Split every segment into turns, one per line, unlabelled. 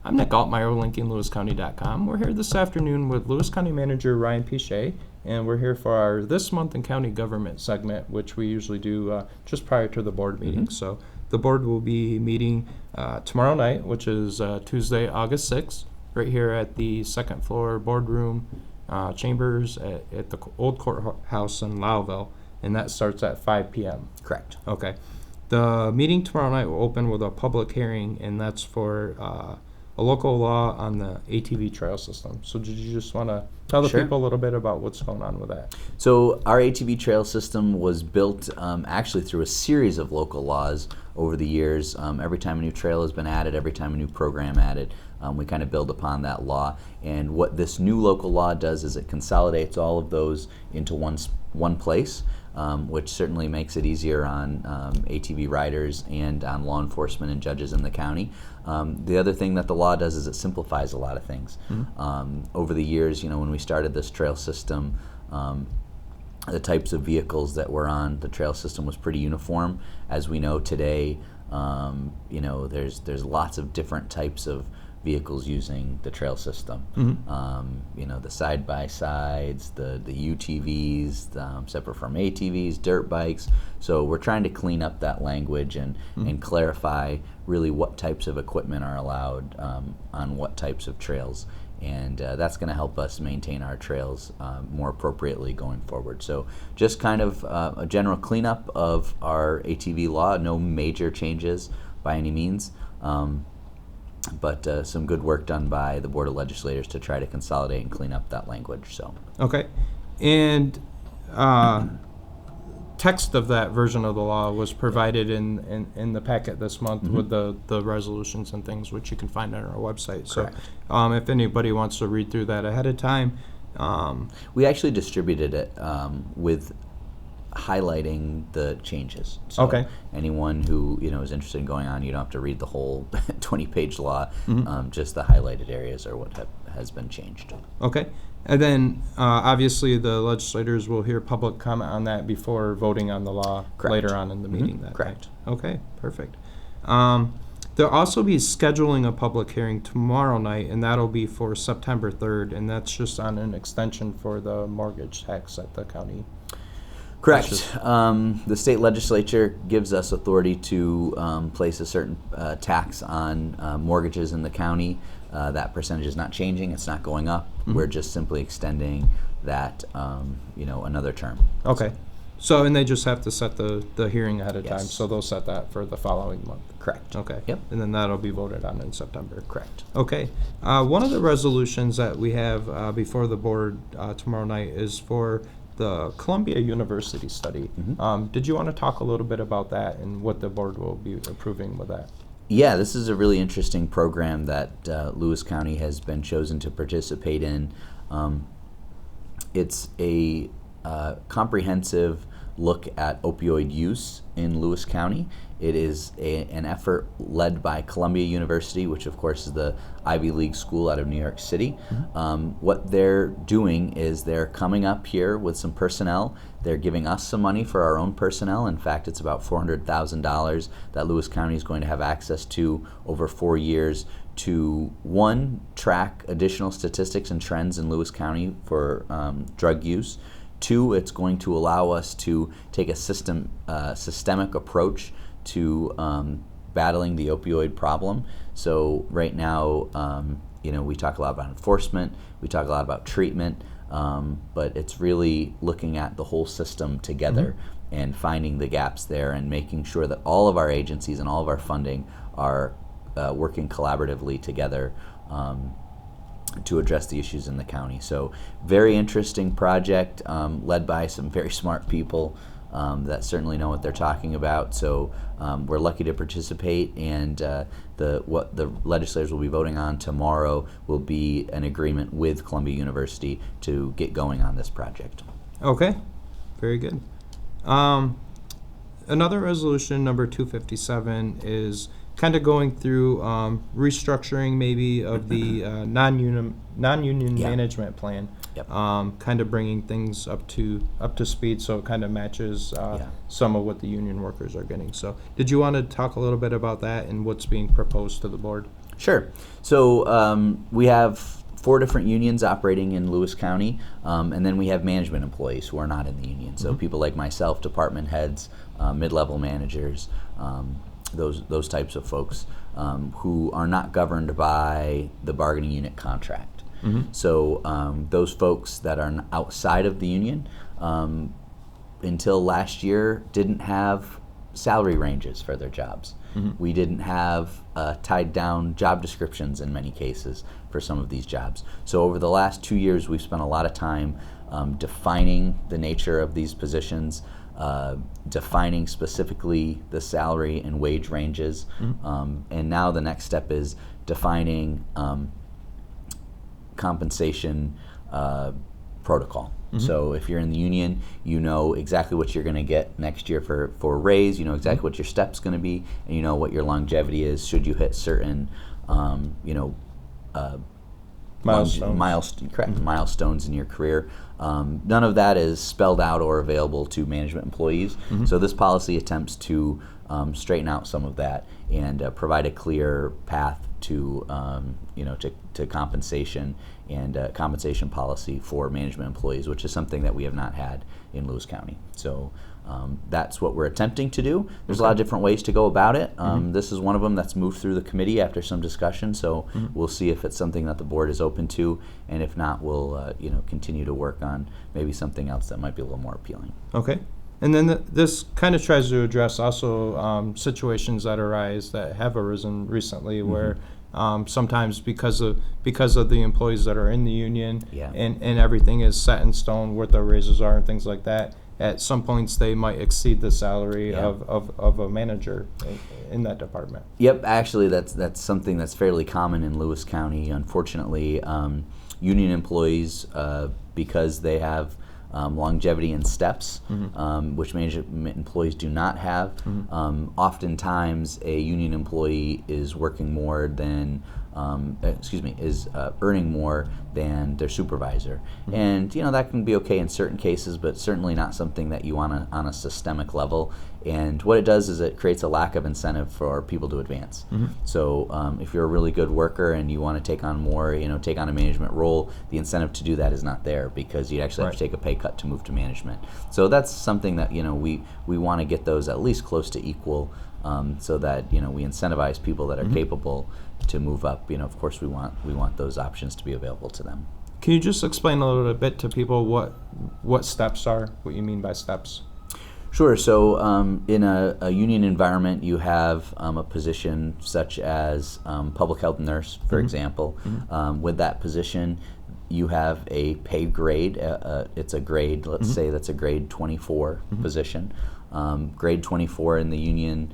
I'm Nick Altmeyer with linkinglewiscounty.com. We're here this afternoon with Lewis County Manager Ryan Piche, and we're here for our This Month in County Government segment, which we usually do just prior to the board meeting.
Mm-hmm.
So the board will be meeting tomorrow night, which is Tuesday, August 6th, right here at the second floor boardroom chambers at the old courthouse in Lowville, and that starts at 5 p.m.
Correct.
Okay. The meeting tomorrow night will open with a public hearing, and that's for a local law on the ATV trail system. So did you just want to tell the
Sure.
people a little bit about what's going on with that?
So our ATV trail system was built actually through a series of local laws over the years. Every time a new trail has been added, every time a new program added, we kind of build upon that law. And what this new local law does is it consolidates all of those into one place, which certainly makes it easier on ATV riders and on law enforcement and judges in the county. The other thing that the law does is it simplifies a lot of things. Over the years, when we started this trail system, the types of vehicles that were on the trail system was pretty uniform. As we know today, there's lots of different types of vehicles using the trail system. The side-by-sides, the UTVs, separate from ATVs, dirt bikes. So we're trying to clean up that language and clarify really what types of equipment are allowed on what types of trails. And that's going to help us maintain our trails more appropriately going forward. So just kind of a general cleanup of our ATV law, no major changes by any means. But some good work done by the Board of Legislators to try to consolidate and clean up that language. So
Okay. And text of that version of the law was provided in the packet this month with the resolutions and things, which you can find on our website.
Correct.
So if anybody wants to read through that ahead of time.
we actually distributed it with highlighting the changes. So
Okay.
anyone who is interested in going on, you don't have to read the whole 20-page law. Just the highlighted areas are what has been changed.
Okay. And then, obviously, the legislators will hear public comment on that before voting on the law
Correct.
later on in the meeting that
Correct.
night. Okay, perfect. There'll also be scheduling a public hearing tomorrow night, and that'll be for September 3rd, and that's just on an extension for the mortgage tax at the county.
Correct. The state legislature gives us authority to place a certain tax on mortgages in the county. That percentage is not changing. It's not going up. We're just simply extending that, another term.
Okay. So, and they just have to set the hearing ahead of time,
Yes.
so they'll set that for the following month.
Correct.
Okay.
Yep.
And then that'll be voted on in September.
Correct.
Okay. One of the resolutions that we have before the board tomorrow night is for the Columbia University study. Did you want to talk a little bit about that and what the board will be approving with that?
Yeah, this is a really interesting program that Lewis County has been chosen to participate in. It's a comprehensive look at opioid use in Lewis County. It is an effort led by Columbia University, which of course is the Ivy League school out of New York City. What they're doing is they're coming up here with some personnel. They're giving us some money for our own personnel. In fact, it's about $400,000 that Lewis County is going to have access to over 4 years to, one, track additional statistics and trends in Lewis County for drug use. Two, it's going to allow us to take a systemic approach to battling the opioid problem. So right now, we talk a lot about enforcement, we talk a lot about treatment, but it's really looking at the whole system together and finding the gaps there and making sure that all of our agencies and all of our funding are working collaboratively together to address the issues in the county. So very interesting project led by some very smart people that certainly know what they're talking about. So we're lucky to participate, and what the legislators will be voting on tomorrow will be an agreement with Columbia University to get going on this project.
Okay, very good. Another resolution, number 257, is kind of going through restructuring maybe of the non-union management plan.
Yep.
Kind of bringing things up to speed, so it kind of matches some of what the union workers are getting. So, did you want to talk a little bit about that and what's being proposed to the board?
Sure. So we have 4 different unions operating in Lewis County, and then we have management employees who are not in the union. So people like myself, department heads, mid-level managers, those types of folks who are not governed by the bargaining unit contract. So those folks that are outside of the union until last year didn't have salary ranges for their jobs. We didn't have tied down job descriptions in many cases for some of these jobs. So over the last 2 years, we've spent a lot of time defining the nature of these positions, defining specifically the salary and wage ranges, and now the next step is defining compensation protocol. So if you're in the union, you know exactly what you're going to get next year for a raise, you know exactly what your step's going to be, and you know what your longevity is should you hit certain milestones in your career. None of that is spelled out or available to management employees. So this policy attempts to straighten out some of that and provide a clear path to to compensation and compensation policy for management employees, which is something that we have not had in Lewis County. So that's what we're attempting to do. There's a lot of different ways to go about it. This is one of them that's moved through the committee after some discussion. So we'll see if it's something that the board is open to, and if not, we'll continue to work on maybe something else that might be a little more appealing.
Okay. And then this kind of tries to address also situations that arise that have arisen recently, where sometimes because of the employees that are in the union, and everything is set in stone, what their raises are and things like that, at some points they might exceed the salary of a manager in that department. Yep,
actually that's something that's fairly common in Lewis County. Unfortunately, union employees, because they have longevity in steps, which management employees do not have. Oftentimes, a union employee is working more than, earning more than their supervisor, and that can be okay in certain cases, but certainly not something that you want on a systemic level. And what it does is it creates a lack of incentive for people to advance. So if you're a really good worker and you want to take on more, take on a management role, the incentive to do that is not there because you actually have to take a pay cut to move to management. So that's something that we want to get those at least close to equal, so that we incentivize people that are capable to move up. Of course, we want those options to be available to them.
Can you just explain a little bit to people what steps are? What you mean by steps?
Sure. So in a union environment, you have a position such as public health nurse, for example. With that position, you have a pay grade. It's a grade, let's say that's a grade 24 position. Grade 24 in the union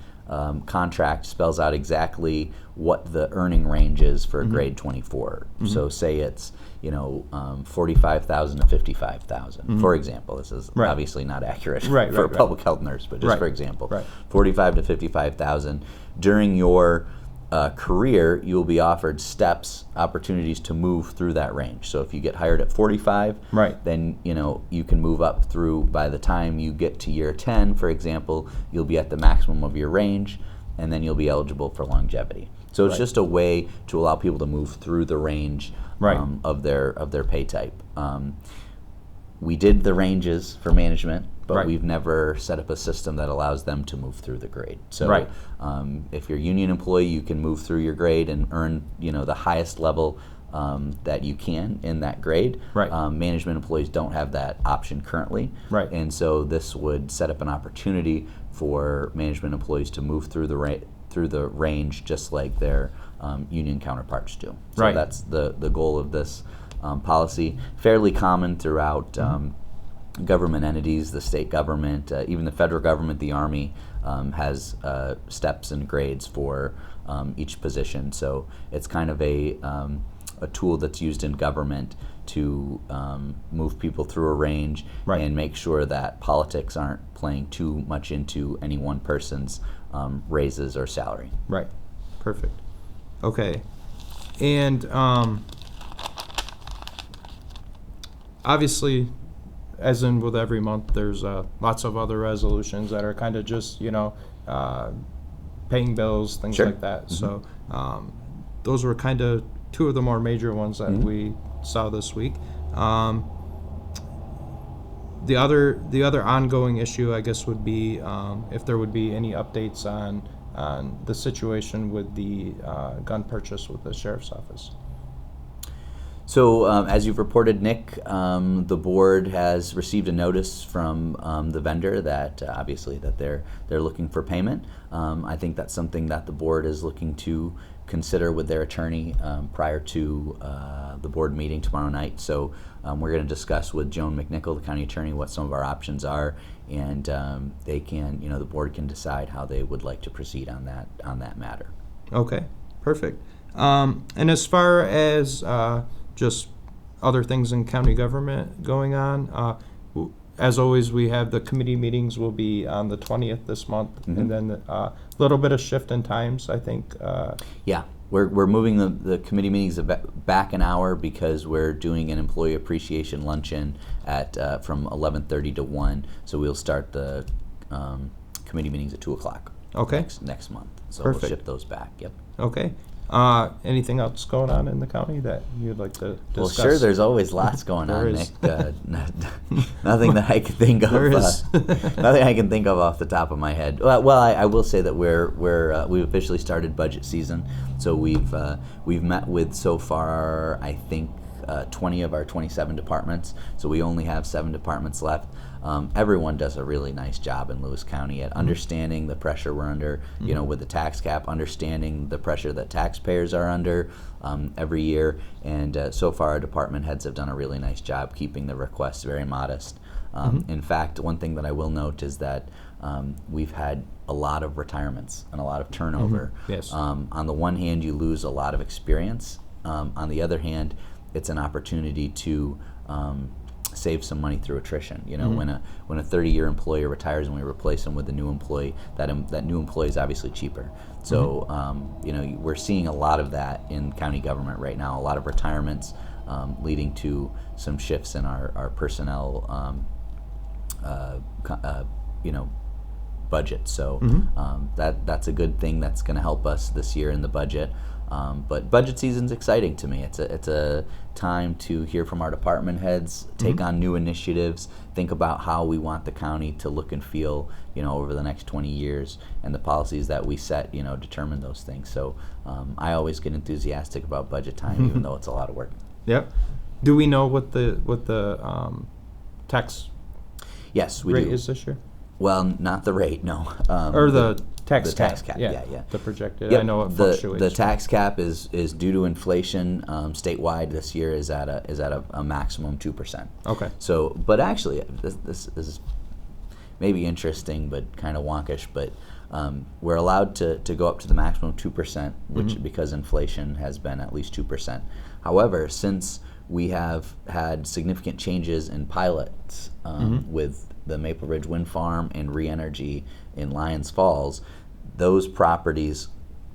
contract spells out exactly what the earning range is for a grade 24. So say it's 45,000 to 55,000, for example. This is obviously not accurate for a public health nurse, but just for example, 45 to 55,000. During your career, you will be offered steps, opportunities to move through that range. So if you get hired at 45, then you can move up through. By the time you get to year 10, for example, you'll be at the maximum of your range, and then you'll be eligible for longevity. So it's just a way to allow people to move through the range of their pay type. We did the ranges for management, but we've never set up a system that allows them to move through the grade. So if you're a union employee, you can move through your grade and earn the highest level that you can in that grade. Management employees don't have that option currently. And so this would set up an opportunity for management employees to move through the range just like their union counterparts do. So that's the goal of this policy. Fairly common throughout government entities, the state government, even the federal government, the Army has steps and grades for each position. So it's kind of a tool that's used in government to move people through a range and make sure that politics aren't playing too much into any one person's raises or salary.
Perfect. Okay. And obviously, as in with every month, there's lots of other resolutions that are kind of just, paying bills, things like that. So those were kind of two of the more major ones that we saw this week. The other ongoing issue, I guess, would be if there would be any updates on the situation with the gun purchase with the sheriff's office.
So, as you've reported, Nick, the board has received a notice from the vendor that obviously that they're looking for payment. I think that's something that the board is looking to consider with their attorney prior to the board meeting tomorrow night. So we're going to discuss with Joan McNichol, the county attorney, what some of our options are, and they can, the board can decide how they would like to proceed on that matter.
Okay, perfect. And as far as just other things in county government going on, as always, we have the committee meetings will be on the 20th this month, and then a little bit of shift in times, I think.
Yeah, we're moving the committee meetings back an hour because we're doing an employee appreciation luncheon at from 11:30 to 1. So we'll start the committee meetings at 2 o'clock.
Okay.
Next month. So
Perfect.
We'll shift those back. Yep.
Okay. Anything else going on in the county that you'd like to discuss?
Well, sure. There's always lots going on,
is.
Nick. Nothing that I can think of.
There is.
Nothing I can think of off the top of my head. Well, I will say that we've officially started budget season. So we've met with so far, I think, 20 of our 27 departments. So we only have 7 departments left. Everyone does a really nice job in Lewis County at understanding the pressure we're under, with the tax cap, understanding the pressure that taxpayers are under every year. And so far, our department heads have done a really nice job keeping the requests very modest. In fact, one thing that I will note is that we've had a lot of retirements and a lot of turnover.
Yes.
On the one hand, you lose a lot of experience. On the other hand, it's an opportunity to save some money through attrition. When a 30-year employee retires and we replace them with a new employee, that new employee is obviously cheaper. So we're seeing a lot of that in county government right now. A lot of retirements leading to some shifts in our personnel budget. So that's a good thing. That's going to help us this year in the budget. But budget season's exciting to me. It's a time to hear from our department heads, take on new initiatives, think about how we want the county to look and feel, over the next 20 years, and the policies that we set, determine those things. So I always get enthusiastic about budget time, even though it's a lot of work.
Yep. Do we know what the tax
Yes, we
rate
do.
is this year?
Well, not the rate, no.
Or the tax
the tax cap, yeah.
The projected.
Yep.
I know it fluctuates.
The tax cap is due to inflation statewide this year is at a maximum 2%.
Okay.
So, but actually, this is maybe interesting, but kind of wonkish. But we're allowed to go up to the maximum 2%, which because inflation has been at least 2%. However, since we have had significant changes in pilots with the Maple Ridge Wind Farm and Re-Energy in Lyons Falls, those properties,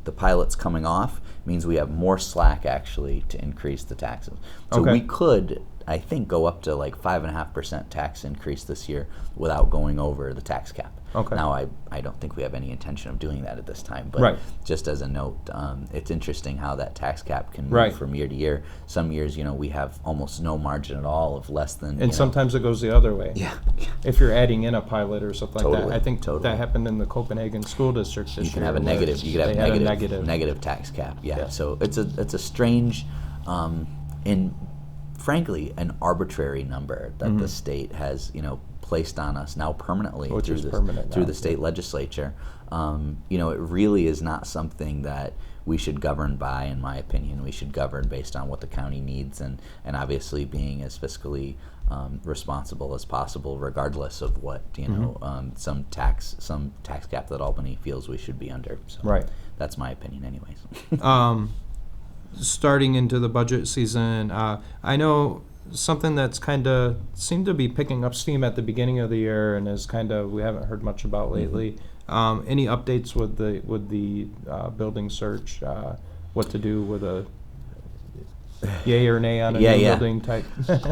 the pilots coming off, means we have more slack actually to increase the taxes. So we could, I think, go up to like 5.5% tax increase this year without going over the tax cap.
Okay.
Now, I don't think we have any intention of doing that at this time, but just as a note, it's interesting how that tax cap can move from year to year. Some years, we have almost no margin at all of less than.
And sometimes it goes the other way.
Yeah.
If you're adding in a pilot or something like that, I think
Totally.
that happened in the Copenhagen School District this
You can
year.
have a negative. You could have negative tax cap. Yeah.
Yeah.
So it's a strange, and frankly, an arbitrary number that the state has, placed on us now permanently through the state legislature. It really is not something that we should govern by, in my opinion. We should govern based on what the county needs, and obviously being as fiscally responsible as possible, regardless of what some tax cap that Albany feels we should be under. So that's my opinion, anyways.
Starting into the budget season, I know something that's kind of seemed to be picking up steam at the beginning of the year and is kind of we haven't heard much about lately. Any updates with the building search? What to do with a yay or nay on a new building type?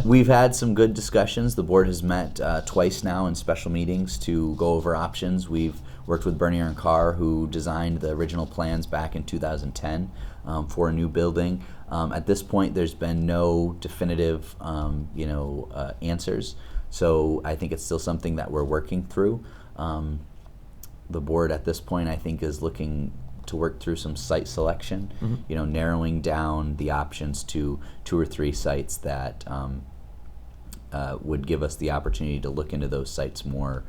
We've had some good discussions. The board has met twice now in special meetings to go over options. We've worked with Bernier and Carr, who designed the original plans back in 2010. for a new building. At this point, there's been no definitive, answers. So I think it's still something that we're working through. The board at this point, I think, is looking to work through some site selection, narrowing down the options to 2 or 3 sites that would give us the opportunity to look into those sites more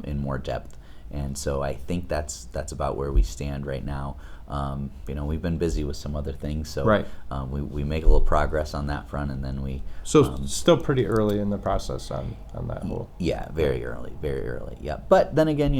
in more depth. And so I think that's about where we stand right now. We've been busy with some other things, so
Right.
We make a little progress on that front, and then we
Still pretty early in the process on that whole.
yeah, very early, yeah. But then again,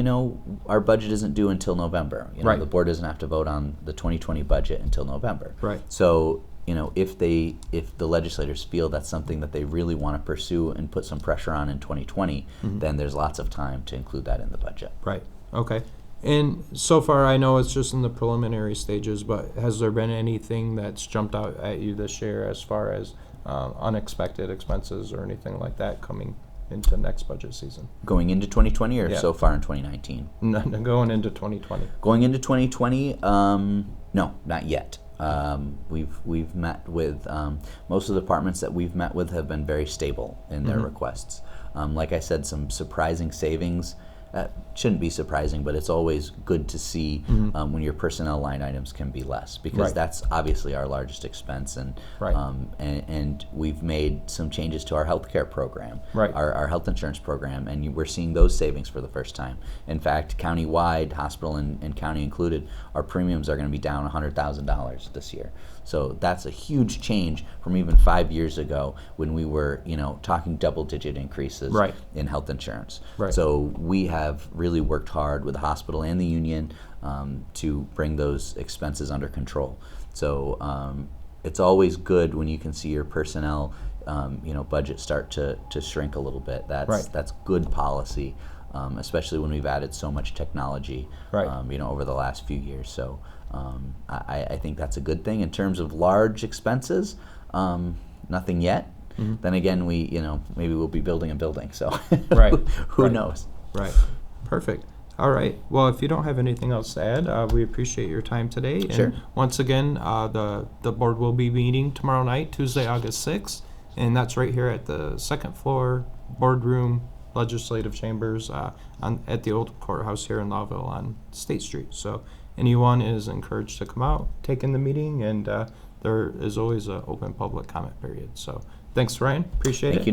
our budget isn't due until November.
Right.
The board doesn't have to vote on the 2020 budget until November.
Right.
So if the legislators feel that's something that they really want to pursue and put some pressure on in 2020, then there's lots of time to include that in the budget.
Right. Okay. And so far, I know it's just in the preliminary stages, but has there been anything that's jumped out at you this year as far as unexpected expenses or anything like that coming into next budget season?
Going into 2020 or
Yeah.
so far in 2019?
No, going into 2020.
Going into 2020, no, not yet. We've met with most of the departments that we've met with have been very stable in their requests. Like I said, some surprising savings. Shouldn't be surprising, but it's always good to see when your personnel line items can be less, because
Right.
that's obviously our largest expense, and
Right.
and we've made some changes to our healthcare program,
Right.
our health insurance program, and we're seeing those savings for the first time. In fact, countywide, hospital and county included, our premiums are going to be down $100,000 this year. So that's a huge change from even 5 years ago when we were, talking double-digit increases
Right.
in health insurance.
Right.
So we have really worked hard with the hospital and the union to bring those expenses under control. So it's always good when you can see your personnel, budget start to shrink a little bit.
Right.
That's good policy, especially when we've added so much technology,
Right.
Over the last few years. So I think that's a good thing. In terms of large expenses, nothing yet. Then again, maybe we'll be building a building, so
Right.
who
Right.
knows?
Right. Perfect. All right. Well, if you don't have anything else to add, we appreciate your time today. And
Sure.
once again, the board will be meeting tomorrow night, Tuesday, August 6th, and that's right here at the second floor boardroom, legislative chambers, at the old courthouse here in Lawville on State Street. So anyone is encouraged to come out, take in the meeting, and there is always an open public comment period. So thanks, Ryan. Appreciate it.
Thank you, Nick.